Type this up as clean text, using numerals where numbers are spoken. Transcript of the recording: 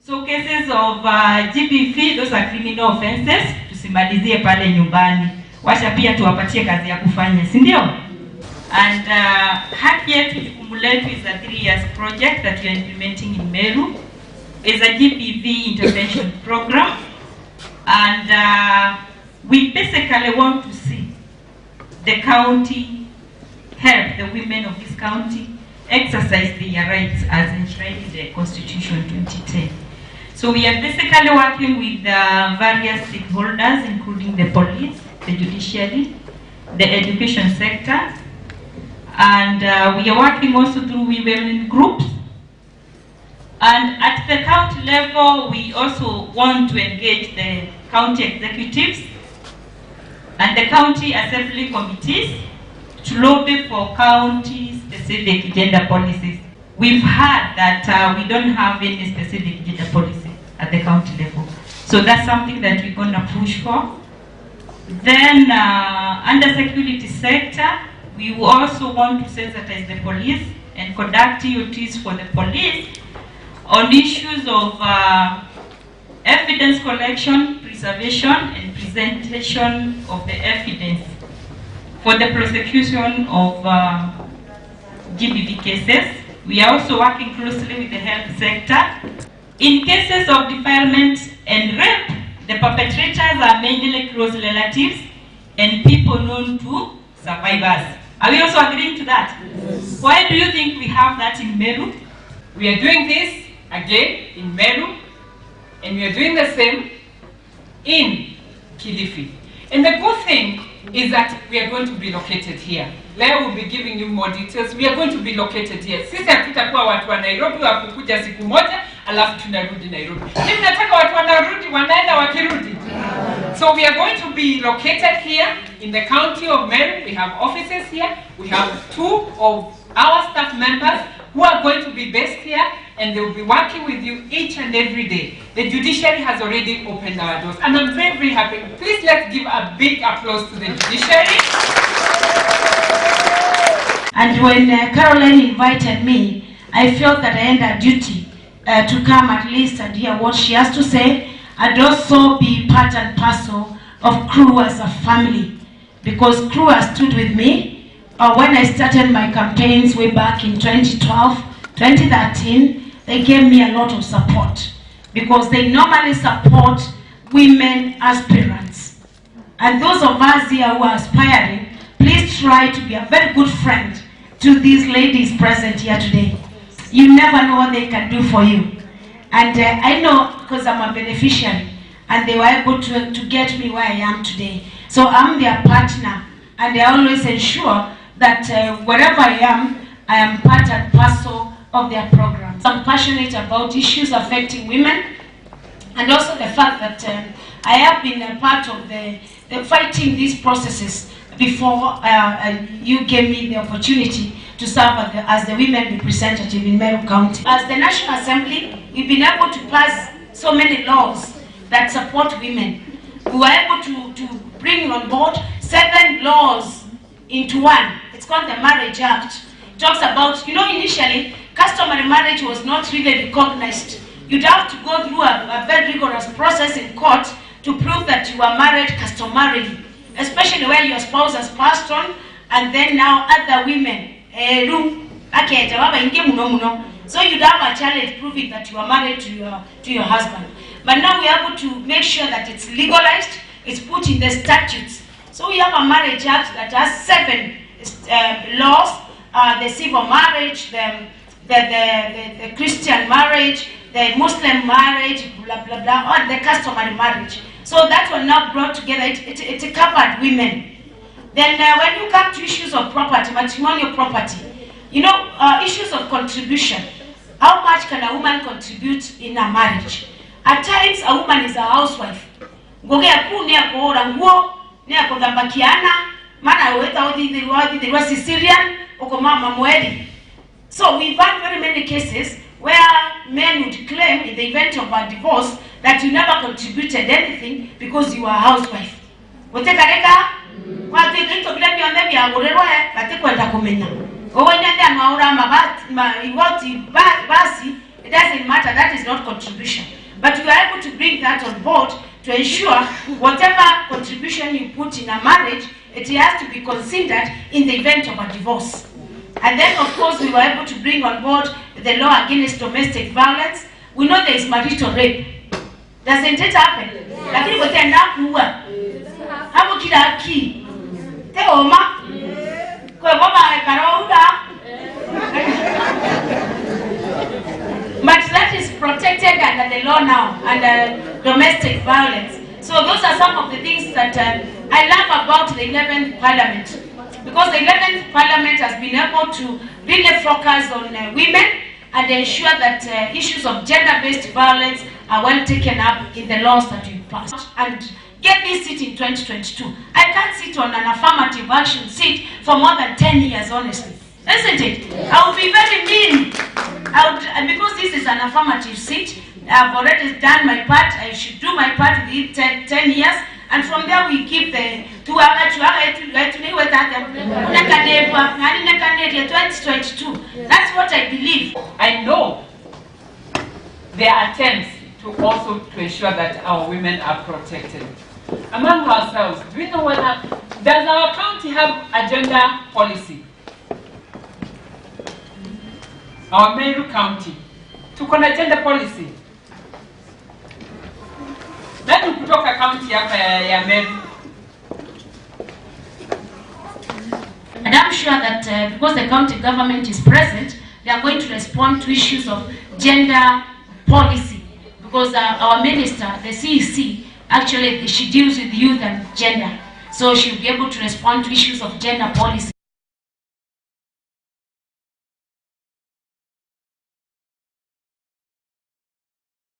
So cases of GBV, those are criminal offenses, tusimalizie pale nyumbani. Washa pia tuwapatie kazi ya kufanya, si ndio? And haki yetu jukumu letu is a 3 years project that we are implementing in Meru. It's a GBV intervention program. And we basically want to see the county help the women of this county exercise their rights as enshrined in the Constitution 2010. So we are basically working with various stakeholders, including the police, the judiciary, the education sector, and we are working also through women groups. And at the county level, we also want to engage the county executives and the county assembly committees to lobby for county-specific gender policies. We've heard that we don't have any specific gender policy at the county level. So that's something that we're going to push for. Then under security sector, we also want to sensitize the police and conduct EOTs for the police on issues of evidence collection, preservation, and presentation of the evidence for the prosecution of GBV cases. We are also working closely with the health sector. In cases of defilement and rape, the perpetrators are mainly close relatives and people known to survivors. Are we also agreeing to that? Yes. Why do you think we have that in Meru? We are doing this again in Meru, and we are doing the same in Kilifi. And the good thing is that we are going to be located here. Leo will be giving you more details. We are going to be located here. Sisi hatutakuwa watu wa Nairobi wa kukuja siku moja alafu tunarudi Nairobi. Mimi nataka watu wanarudi wanaenda wakirudi. So we are going to be located here in the county of Meru. We have offices here. We have 2 of our staff members who are going to be based here, and they will be working with you each and every day. The judiciary has already opened our doors, and I'm very, very happy. Please let's give a big applause to the judiciary. And when Caroline invited me, I felt that I had a duty to come at least and hear what she has to say, and also be part and parcel of CREW as a family, because CREW has stood with me when I started my campaigns way back in 2012, 2013. They gave me a lot of support because they normally support women aspirants. And those of us here who are aspiring, please try to be a very good friend to these ladies present here today. You never know what they can do for you. And I know because I'm a beneficiary, and they were able to get me where I am today. So I'm their partner, and I always ensure that wherever I am part and parcel of their programs. I'm passionate about issues affecting women, and also the fact that I have been a part of the fighting these processes before you gave me the opportunity to serve as the women representative in Meru County. As the National Assembly, we've been able to pass so many laws that support women. We were able to bring on board 7 laws into one. It's called the Marriage Act. It talks about, initially, customary marriage was not really recognized. You'd have to go through a very rigorous process in court to prove that you were married customarily, especially where your spouse has passed on, and then now other women. So you'd have a challenge proving that you are married to your husband. But now we are able to make sure that it's legalized, it's put in the statutes. So we have a Marriage Act that has 7 laws: the civil marriage, the Christian marriage, the Muslim marriage, blah blah blah, or the customary marriage. So that one now brought together. It covered women. Then when you come to issues of property, matrimonial property, issues of contribution. How much can a woman contribute in a marriage? At times, a woman is a housewife. So we've had very many cases where men would claim in the event of a divorce that you never contributed anything because you were a housewife. doesn't matter, that is not contribution. But we are able to bring that on board to ensure whatever contribution you put in a marriage, it has to be considered in the event of a divorce. And then, of course, we were able to bring on board the law against domestic violence. We know there is marital rape. Doesn't it happen? Lakini wote anakuwa. Hapo kila ki. Te oma. Kwa baba karoda. But that is protected under the law now, under domestic violence. So those are some of the things that I love about the 11th Parliament. Because the 11th Parliament has been able to really focus on women and ensure that issues of gender-based violence are well taken up in the laws that we passed. And get this seat in 2022. I can't sit on an affirmative action seat for more than 10 years, honestly. Isn't it? I would be very mean. Because this is an affirmative seat, I've already done my part. I should do my part within 10 years. And from there we keep the 2022. That's what I believe. I know there are attempts to also to ensure that our women are protected. Among ourselves, do we know whether does our county have a gender policy? Our Meru County, tuko na gender policy. Nani kutoka county hapa ya Meru? And I'm sure that because the county government is present, they are going to respond to issues of gender policy. Because our minister, the CEC, actually she deals with youth and gender. So she'll be able to respond to issues of gender policy.